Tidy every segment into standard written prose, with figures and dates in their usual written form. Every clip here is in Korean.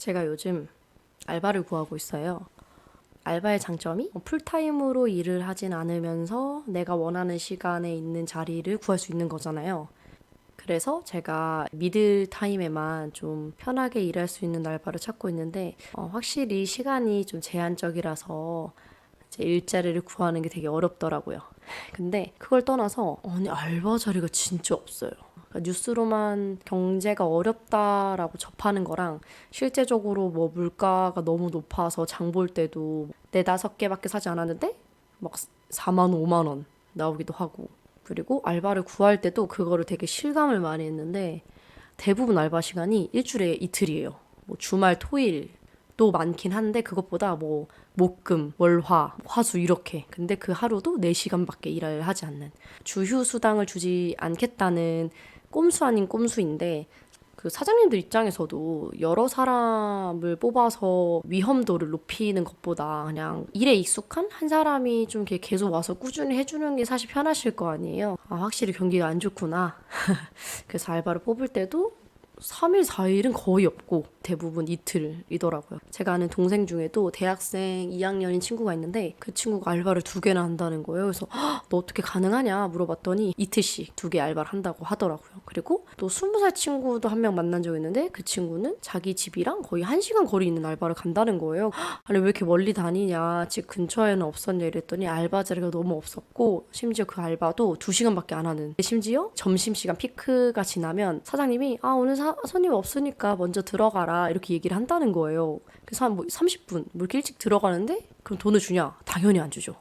제가 요즘 알바를 구하고 있어요. 알바의 장점이 풀타임으로 일을 하진 않으면서 내가 원하는 시간에 있는 자리를 구할 수 있는 거잖아요. 그래서 제가 미들 타임에만 좀 편하게 일할 수 있는 알바를 찾고 있는데 확실히 시간이 좀 제한적이라서 제 일자리를 구하는 게 되게 어렵더라고요. 근데 그걸 떠나서 아니 알바 자리가 진짜 없어요. 그러니까 뉴스로만 경제가 어렵다라고 접하는 거랑 실제적으로 뭐 물가가 너무 높아서 장볼 때도 네다섯 개밖에 사지 않았는데 막 4만 원, 5만 원 나오기도 하고, 그리고 알바를 구할 때도 그거를 되게 실감을 많이 했는데 대부분 알바 시간이 일주일에 이틀이에요. 뭐 주말, 토일도 많긴 한데 그것보다 뭐 목금, 월화, 화수 이렇게. 근데 그 하루도 4시간밖에 일을 하지 않는. 주휴 수당을 주지 않겠다는 꼼수 아닌 꼼수인데 그 사장님들 입장에서도 여러 사람을 뽑아서 위험도를 높이는 것보다 그냥 일에 익숙한 한 사람이 좀 이렇게 계속 와서 꾸준히 해주는 게 사실 편하실 거 아니에요. 아, 확실히 경기가 안 좋구나. 그래서 알바를 뽑을 때도 3일, 4일은 거의 없고 대부분 이틀이더라고요. 제가 아는 동생 중에도 대학생 2학년인 친구가 있는데 그 친구가 알바를 2개나 한다는 거예요. 그래서 너 어떻게 가능하냐 물어봤더니 이틀씩 2개 알바를 한다고 하더라고요. 그리고 또 20살 친구도 한 명 만난 적 있는데 그 친구는 자기 집이랑 거의 1시간 거리 있는 알바를 간다는 거예요. 아니 왜 이렇게 멀리 다니냐, 집 근처에는 없었냐 이랬더니 알바 자리가 너무 없었고 심지어 그 알바도 2시간밖에 안 하는, 심지어 점심시간 피크가 지나면 사장님이 오늘 손님 없으니까 먼저 들어가라 이렇게 얘기를 한다는 거예요. 그래서 한 뭐 30분 뭐 이렇게 일찍 들어가는데 그럼 돈을 주냐? 당연히 안 주죠.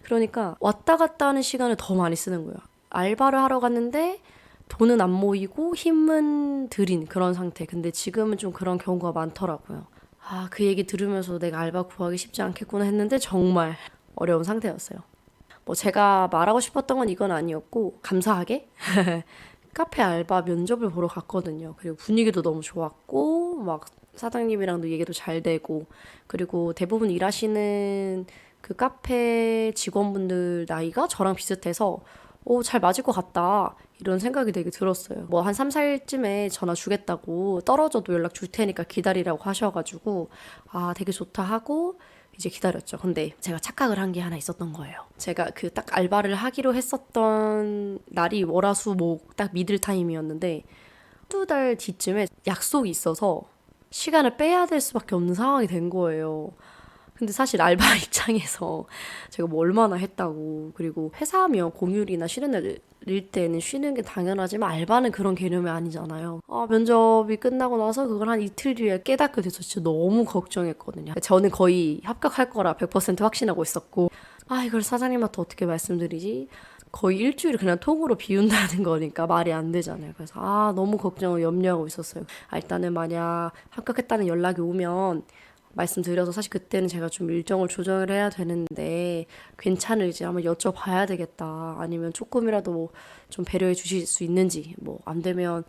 그러니까 왔다 갔다 하는 시간을 더 많이 쓰는 거예요. 알바를 하러 갔는데 돈은 안 모이고 힘은 들인 그런 상태. 근데 지금은 좀 그런 경우가 많더라고요. 그 얘기 들으면서 내가 알바 구하기 쉽지 않겠구나 했는데 정말 어려운 상태였어요. 뭐 제가 말하고 싶었던 건 이건 아니었고, 감사하게 카페 알바 면접을 보러 갔거든요. 그리고 분위기도 너무 좋았고 막 사장님이랑도 얘기도 잘 되고, 그리고 대부분 일하시는 그 카페 직원분들 나이가 저랑 비슷해서 잘 맞을 것 같다 이런 생각이 되게 들었어요. 뭐 한 3, 4일쯤에 전화 주겠다고, 떨어져도 연락 줄 테니까 기다리라고 하셔가지고 되게 좋다 하고 이제 기다렸죠. 근데 제가 착각을 한 게 하나 있었던 거예요. 제가 그 딱 알바를 하기로 했었던 날이 월화수목 딱 미들 타임이었는데 2달 뒤쯤에 약속이 있어서 시간을 빼야 될 수밖에 없는 상황이 된 거예요. 근데 사실 알바 입장에서 제가 뭐 얼마나 했다고, 그리고 회사면 공휴일이나 쉬는 날일 때는 쉬는 게 당연하지만 알바는 그런 개념이 아니잖아요. 면접이 끝나고 나서 그걸 한 이틀 뒤에 깨닫게 돼서 진짜 너무 걱정했거든요. 저는 거의 합격할 거라 100% 확신하고 있었고, 이걸 사장님한테 어떻게 말씀드리지? 거의 일주일 그냥 통으로 비운다는 거니까 말이 안 되잖아요. 그래서 너무 걱정을 염려하고 있었어요. 일단은 만약 합격했다는 연락이 오면 말씀드려서, 사실 그때는 제가 좀 일정을 조정을 해야 되는데 괜찮을지 한번 여쭤봐야 되겠다. 아니면 조금이라도 뭐좀 배려해 주실 수 있는지, 뭐 안 되면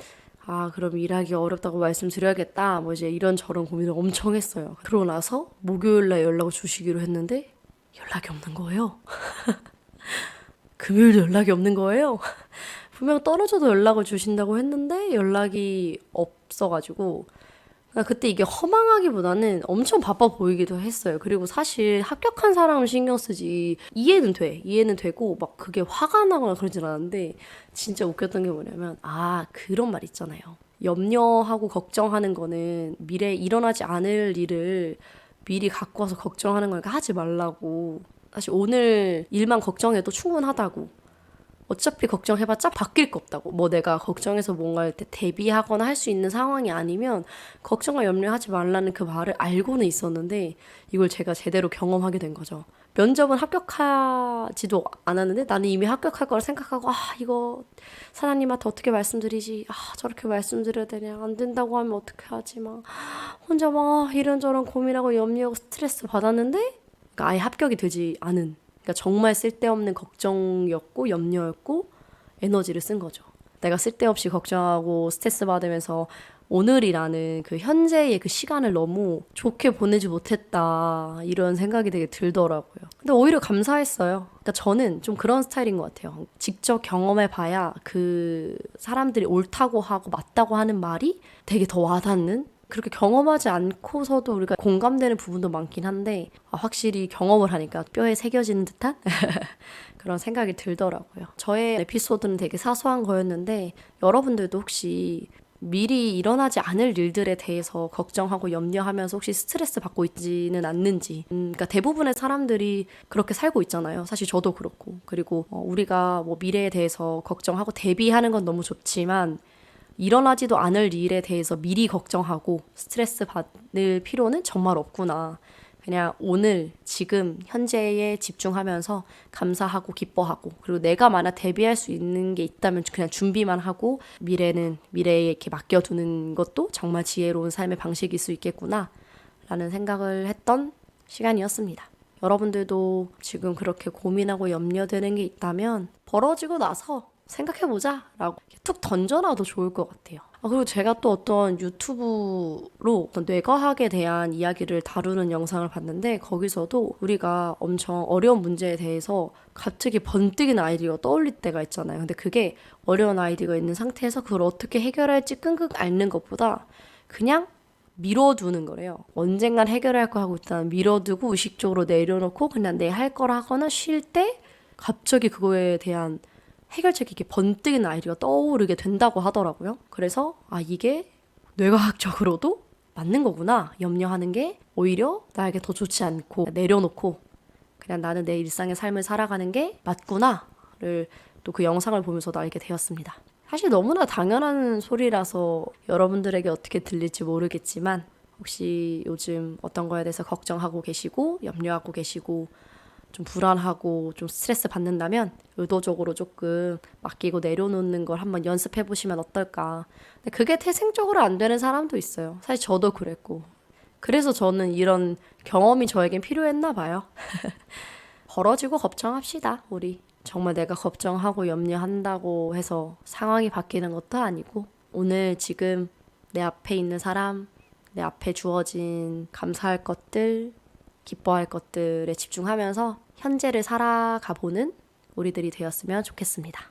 그럼 일하기 어렵다고 말씀드려야겠다. 뭐 이제 이런저런 고민을 엄청 했어요. 그러고 나서 목요일날 연락을 주시기로 했는데 연락이 없는 거예요. 금요일도 연락이 없는 거예요. 분명 떨어져도 연락을 주신다고 했는데 연락이 없어가지고, 그러니까 그때 이게 허망하기보다는 엄청 바빠 보이기도 했어요. 그리고 사실 합격한 사람은 신경 쓰지 이해는 되고 막 그게 화가 나거나 그러진 않았는데, 진짜 웃겼던 게 뭐냐면 그런 말 있잖아요. 염려하고 걱정하는 거는 미래에 일어나지 않을 일을 미리 갖고 와서 걱정하는 거니까 하지 말라고. 사실 오늘 일만 걱정해도 충분하다고. 어차피 걱정해봤자 바뀔 거 없다고. 뭐 내가 걱정해서 뭔가 대비하거나 할 수 있는 상황이 아니면 걱정과 염려하지 말라는 그 말을 알고는 있었는데 이걸 제가 제대로 경험하게 된 거죠. 면접은 합격하지도 않았는데 나는 이미 합격할 거라 생각하고 이거 사장님한테 어떻게 말씀드리지, 저렇게 말씀드려야 되냐, 안 된다고 하면 어떻게 하지, 막 혼자 막 이런저런 고민하고 염려하고 스트레스 받았는데, 그러니까 아예 합격이 되지 않은, 그러니까 정말 쓸데없는 걱정이었고 염려였고 에너지를 쓴 거죠. 내가 쓸데없이 걱정하고 스트레스 받으면서 오늘이라는 그 현재의 그 시간을 너무 좋게 보내지 못했다 이런 생각이 되게 들더라고요. 근데 오히려 감사했어요. 그러니까 저는 좀 그런 스타일인 것 같아요. 직접 경험해봐야 그 사람들이 옳다고 하고 맞다고 하는 말이 되게 더 와닿는, 그렇게 경험하지 않고서도 우리가 공감되는 부분도 많긴 한데 확실히 경험을 하니까 뼈에 새겨지는 듯한 그런 생각이 들더라고요. 저의 에피소드는 되게 사소한 거였는데 여러분들도 혹시 미리 일어나지 않을 일들에 대해서 걱정하고 염려하면서 혹시 스트레스 받고 있지는 않는지. 그러니까 대부분의 사람들이 그렇게 살고 있잖아요. 사실 저도 그렇고. 그리고 우리가 뭐 미래에 대해서 걱정하고 대비하는 건 너무 좋지만 일어나지도 않을 일에 대해서 미리 걱정하고 스트레스 받을 필요는 정말 없구나. 그냥 오늘, 지금, 현재에 집중하면서 감사하고 기뻐하고, 그리고 내가 만약 대비할 수 있는 게 있다면 그냥 준비만 하고, 미래는 미래에 이렇게 맡겨두는 것도 정말 지혜로운 삶의 방식일 수 있겠구나. 라는 생각을 했던 시간이었습니다. 여러분들도 지금 그렇게 고민하고 염려되는 게 있다면 벌어지고 나서 생각해보자 라고 툭 던져놔도 좋을 것 같아요. 그리고 제가 또 어떤 유튜브로 어떤 뇌과학에 대한 이야기를 다루는 영상을 봤는데 거기서도 우리가 엄청 어려운 문제에 대해서 갑자기 번뜩이는 아이디어가 떠올릴 때가 있잖아요. 근데 그게 어려운 아이디어가 있는 상태에서 그걸 어떻게 해결할지 끙끙 앓는 것보다 그냥 미뤄두는 거래요. 언젠간 해결할 거 하고 일단 미뤄두고 의식적으로 내려놓고 그냥 내 할 거라 하거나 쉴 때 갑자기 그거에 대한 해결책이 이렇게 번뜩이는 아이디어가 떠오르게 된다고 하더라고요. 그래서 이게 뇌과학적으로도 맞는 거구나. 염려하는 게 오히려 나에게 더 좋지 않고 내려놓고 그냥 나는 내 일상의 삶을 살아가는 게 맞구나를 또 그 영상을 보면서도 알게 되었습니다. 사실 너무나 당연한 소리라서 여러분들에게 어떻게 들릴지 모르겠지만 혹시 요즘 어떤 거에 대해서 걱정하고 계시고 염려하고 계시고 좀 불안하고 좀 스트레스 받는다면 의도적으로 조금 맡기고 내려놓는 걸 한번 연습해 보시면 어떨까. 근데 그게 태생적으로 안 되는 사람도 있어요. 사실 저도 그랬고. 그래서 저는 이런 경험이 저에겐 필요했나 봐요. 벌어지고 걱정합시다, 우리. 정말 내가 걱정하고 염려한다고 해서 상황이 바뀌는 것도 아니고 오늘 지금 내 앞에 있는 사람, 내 앞에 주어진 감사할 것들, 기뻐할 것들에 집중하면서 현재를 살아가 보는 우리들이 되었으면 좋겠습니다.